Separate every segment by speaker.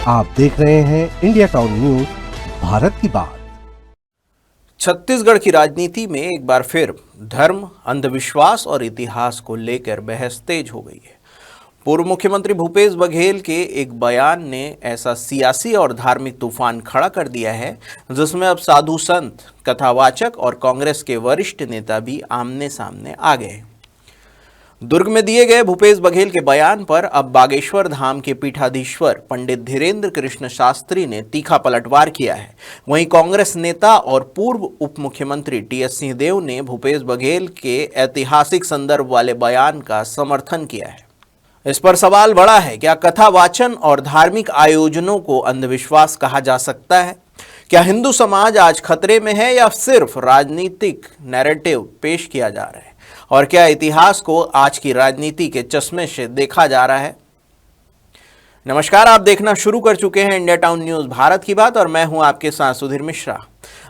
Speaker 1: आप देख रहे हैं इंडिया टाउन न्यूज, भारत की बात।
Speaker 2: छत्तीसगढ़ की राजनीति में एक बार फिर धर्म, अंधविश्वास और इतिहास को लेकर बहस तेज हो गई है। पूर्व मुख्यमंत्री भूपेश बघेल के एक बयान ने ऐसा सियासी और धार्मिक तूफान खड़ा कर दिया है, जिसमें अब साधु संत, कथावाचक और कांग्रेस के वरिष्ठ नेता भी आमने सामने आ गए। दुर्ग में दिए गए भूपेश बघेल के बयान पर अब बागेश्वर धाम के पीठाधीश्वर पंडित धीरेन्द्र कृष्ण शास्त्री ने तीखा पलटवार किया है। वहीं कांग्रेस नेता और पूर्व उप मुख्यमंत्री टीएस सिंहदेव ने भूपेश बघेल के ऐतिहासिक संदर्भ वाले बयान का समर्थन किया है। इस पर सवाल बड़ा है, क्या कथा वाचन और धार्मिक आयोजनों को अंधविश्वास कहा जा सकता है? क्या हिंदू समाज आज खतरे में है या सिर्फ राजनीतिक नैरेटिव पेश किया जा रहा है? और क्या इतिहास को आज की राजनीति के चश्मे से देखा जा रहा है? नमस्कार, आप देखना शुरू कर चुके हैं इंडिया टाउन न्यूज भारत की बात और मैं हूं आपके साथ सुधीर मिश्रा।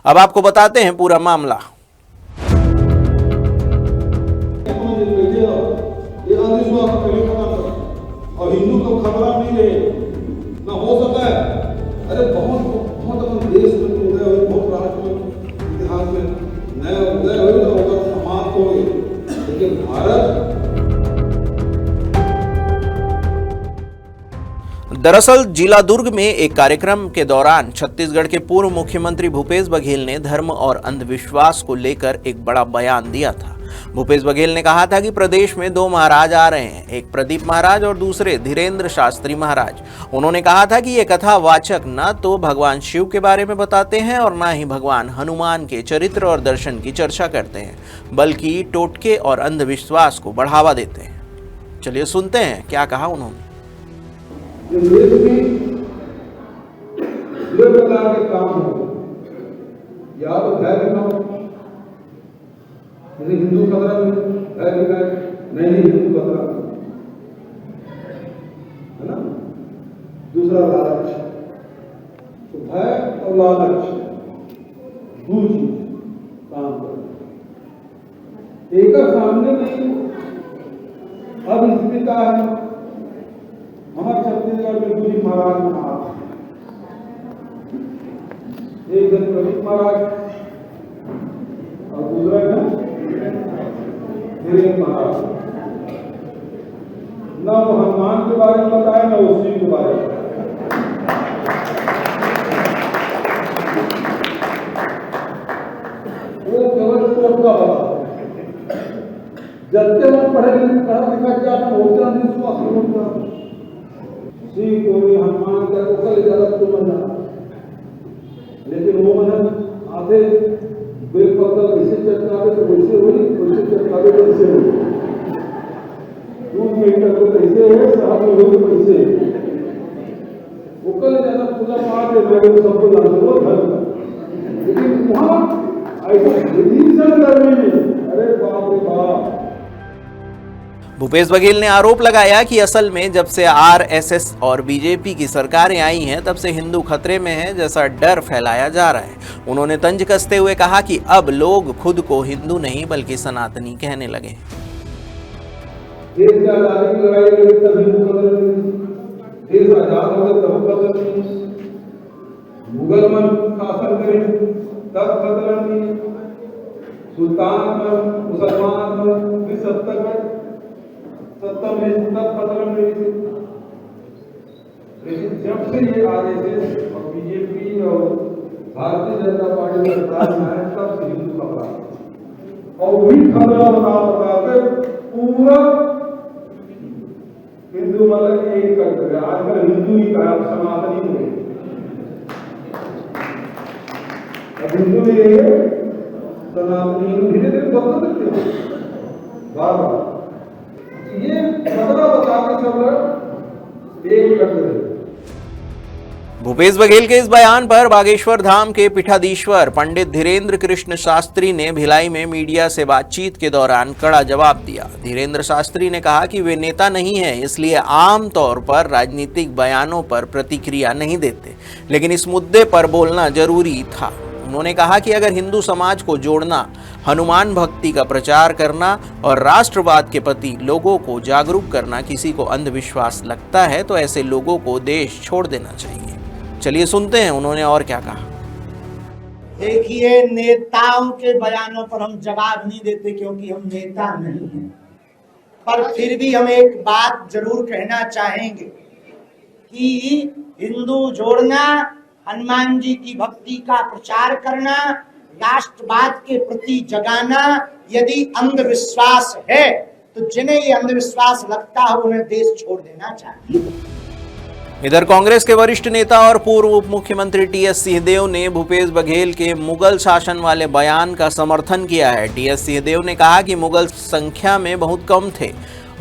Speaker 2: अब आपको बताते हैं पूरा मामला।
Speaker 3: और हिंदू को खतरा नहीं रहे ना हो सकता है। अरे बहुत अपन देश में उदय हुए, बहुत राष्ट्र में इतिहास में नया उदय हुए तो होगा, समाप्त हो गए, लेकिन भारत।
Speaker 2: दरअसल जिला दुर्ग में एक कार्यक्रम के दौरान छत्तीसगढ़ के पूर्व मुख्यमंत्री भूपेश बघेल ने धर्म और अंधविश्वास को लेकर एक बड़ा बयान दिया था। भूपेश बघेल ने कहा था कि प्रदेश में दो महाराज आ रहे हैं, एक प्रदीप महाराज और दूसरे धीरेन्द्र शास्त्री महाराज। उन्होंने कहा था कि ये कथावाचक न तो भगवान शिव के बारे में बताते हैं और न ही भगवान हनुमान के चरित्र और दर्शन की चर्चा करते हैं, बल्कि टोटके और अंधविश्वास को बढ़ावा देते हैं। चलिए सुनते हैं क्या कहा उन्होंने।
Speaker 3: हिंदू खतरा नहीं, हिंदू खतरा है ना। दूसरा लालच, तो भय और लालच दो चीज काम कर एक सामने नहीं। अब स्थिति का है, हमारे छत्तीसगढ़ में गुरु महाराज महाराज, एक दिन प्रदीप महाराज और दूसरा है धीरेन्द्र महाराज। न वो हनुमान के बारे में बताए, न वो शिव के बारे में। वो केवल टोट का बता, जब तक पढ़ा लिखा जाता होता नहीं, उसको असर होता शिव को भी हनुमान का को कल गलत तो बना, लेकिन वो मन आधे बेपत्ता इसे चटकावे तो वैसे हुई, वैसे चटकावे तो ऐसे हुई, दूध मीटर को कैसे है, साहब में हुई कैसे वो कल ज्यादा पूजा पाठ है, मैं सबको जानते हो धर्म। लेकिन वहां ऐसा विधीषण करने में, अरे बाप रे बाप।
Speaker 2: भूपेश बघेल ने आरोप लगाया कि असल में जब से आरएसएस और बीजेपी की सरकारें आई हैं, तब से हिंदू खतरे में है जैसा डर फैलाया जा रहा है। उन्होंने तंज कसते हुए कहा कि अब लोग खुद को हिंदू नहीं बल्कि सनातनी कहने लगे हैं।
Speaker 3: मुगल शासन करे तब खतरा नहीं, सुल्तान मुसलमान भी सत्ता में तब खतरा नहीं थे। लेकिन जब से ये आरएसएस और बीजेपी और भारतीय जनता पार्टी सरकार में आए, तब से हिंदू खतरा और वही खतरा बता के पूरा हिंदू मतलब एक कर दिया। आजकल हिंदू ही कहा, सनातनी हुए, अब हिंदू नहीं है, सनातनी धीरे धीरे बदल देते हैं बार बार। ये खतरा बता के सब लोग एक कर रहे।
Speaker 2: भूपेश बघेल के इस बयान पर बागेश्वर धाम के पीठाधीश्वर पंडित धीरेन्द्र कृष्ण शास्त्री ने भिलाई में मीडिया से बातचीत के दौरान कड़ा जवाब दिया। धीरेन्द्र शास्त्री ने कहा कि वे नेता नहीं हैं, इसलिए आम तौर पर राजनीतिक बयानों पर प्रतिक्रिया नहीं देते, लेकिन इस मुद्दे पर बोलना जरूरी था। उन्होंने कहा कि अगर हिंदू समाज को जोड़ना, हनुमान भक्ति का प्रचार करना और राष्ट्रवाद के प्रति लोगों को जागरूक करना किसी को अंधविश्वास लगता है तो ऐसे लोगों को देश छोड़ देना चाहिए। चलिए सुनते हैं उन्होंने और क्या कहा।
Speaker 4: देखिए, नेताओं के बयानों पर हम जवाब नहीं देते क्योंकि हम नेता नहीं हैं, पर फिर भी हम एक बात जरूर कहना चाहेंगे कि हिंदू जोड़ना, हनुमान जी की भक्ति का प्रचार करना, राष्ट्रवाद के प्रति जगाना यदि अंधविश्वास है तो जिन्हें ये अंधविश्वास लगता है उन्हें देश छोड़ देना चाहिए।
Speaker 2: इधर कांग्रेस के वरिष्ठ नेता और पूर्व उप मुख्यमंत्री टीएस सिंहदेव ने भूपेश बघेल के मुगल शासन वाले बयान का समर्थन किया है। टीएस सिंहदेव ने कहा कि मुगल संख्या में बहुत कम थे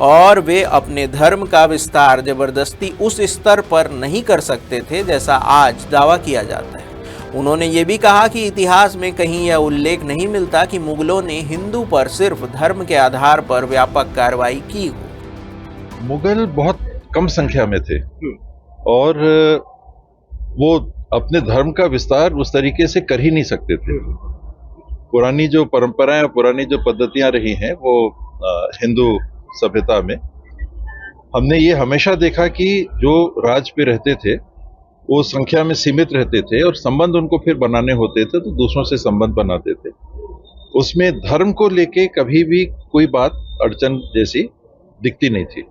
Speaker 2: और वे अपने धर्म का विस्तार जबरदस्ती उस स्तर पर नहीं कर सकते थे जैसा आज दावा किया जाता है। उन्होंने ये भी कहा कि इतिहास में कहीं यह उल्लेख नहीं मिलता कि मुगलों ने हिंदू पर सिर्फ धर्म के आधार पर व्यापक कार्रवाई की हो।
Speaker 5: मुगल बहुत कम संख्या में थे और वो अपने धर्म का विस्तार उस तरीके से कर ही नहीं सकते थे। पुरानी जो परंपराएं, पुरानी जो पद्धतियां रही हैं वो हिंदू सभ्यता में हमने ये हमेशा देखा कि जो राज पे रहते थे वो संख्या में सीमित रहते थे और संबंध उनको फिर बनाने होते थे तो दूसरों से संबंध बनाते थे। उसमें धर्म को लेके कभी भी कोई बात अड़चन जैसी दिखती नहीं थी।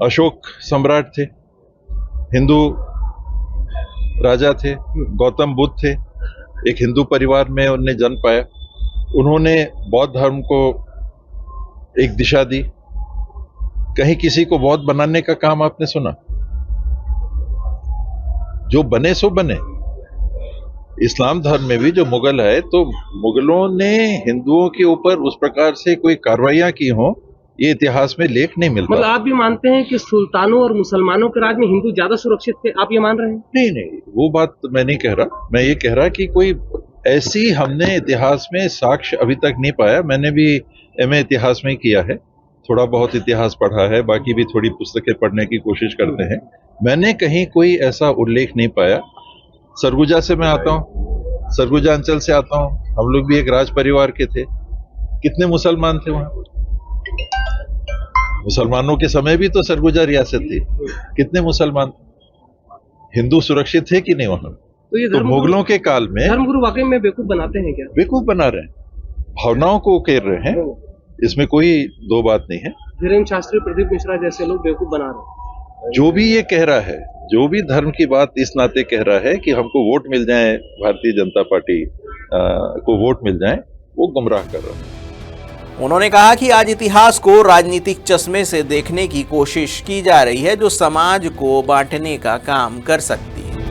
Speaker 5: अशोक सम्राट थे, हिंदू राजा थे, गौतम बुद्ध थे, एक हिंदू परिवार में उन्होंने जन्म पाया। उन्होंने बौद्ध धर्म को एक दिशा दी। कहीं किसी को बौद्ध बनाने का काम आपने सुना? जो बने सो बने। इस्लाम धर्म में भी जो मुगल है तो मुगलों ने हिंदुओं के ऊपर उस प्रकार से कोई कार्रवाइयां की हों ये इतिहास में लेख नहीं मिलता।
Speaker 6: मतलब आप भी मानते हैं कि सुल्तानों और मुसलमानों के राज में हिंदू ज्यादा सुरक्षित थे, आप ये मान रहे हैं?
Speaker 5: नहीं, वो बात मैं नहीं कह रहा। मैं ये कह रहा कि कोई ऐसी हमने इतिहास में साक्ष्य अभी तक नहीं पाया। मैंने भी एमए इतिहास में किया है, थोड़ा बहुत इतिहास पढ़ा है, बाकी भी थोड़ी पुस्तकें पढ़ने की कोशिश करते हैं। मैंने कहीं कोई ऐसा उल्लेख नहीं पाया। सरगुजा से मैं आता हूँ, सरगुजा अंचल से आता हूँ, हम लोग भी एक राज परिवार के थे। कितने मुसलमान थे वहां? मुसलमानों के समय भी तो सरगुजा रियासत थी, कितने मुसलमान? हिंदू सुरक्षित थे कि नहीं वहां? तो मुगलों के काल में
Speaker 6: धर्मगुरु वाकई में बेवकूफ बनाते हैं क्या?
Speaker 5: बेवकूफ बना रहे हैं, भावनाओं को उकेर रहे हैं, इसमें कोई दो बात नहीं है।
Speaker 6: धीरेन्द्र शास्त्री, प्रदीप मिश्रा जैसे लोग बेवकूफ बना रहे हैं।
Speaker 5: जो भी ये कह रहा है, जो भी धर्म की बात इस नाते कह रहा है कि हमको वोट मिल जाए, भारतीय जनता पार्टी को वोट मिल जाए, वो गुमराह कर रहा है।
Speaker 2: उन्होंने कहा कि आज इतिहास को राजनीतिक चश्मे से देखने की कोशिश की जा रही है जो समाज को बांटने का काम कर सकती है।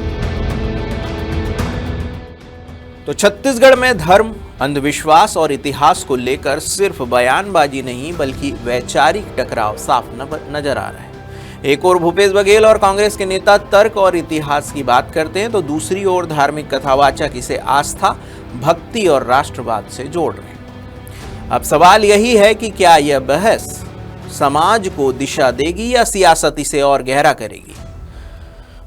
Speaker 2: तो छत्तीसगढ़ में धर्म, अंधविश्वास और इतिहास को लेकर सिर्फ बयानबाजी नहीं बल्कि वैचारिक टकराव साफ नजर आ रहा है। एक ओर भूपेश बघेल और कांग्रेस के नेता तर्क और इतिहास की बात करते हैं तो दूसरी ओर धार्मिक कथावाचक इसे आस्था, भक्ति और राष्ट्रवाद से जोड़ रहे हैं। अब सवाल यही है कि क्या यह बहस समाज को दिशा देगी या सियासत इसे और गहरा करेगी।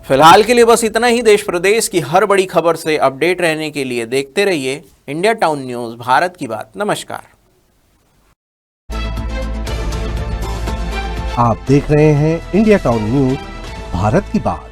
Speaker 2: फिलहाल के लिए बस इतना ही। देश प्रदेश की हर बड़ी खबर से अपडेट रहने के लिए देखते रहिए इंडिया टाउन न्यूज़, भारत की बात। नमस्कार।
Speaker 1: आप देख रहे हैं इंडिया टाउन न्यूज़, भारत की बात।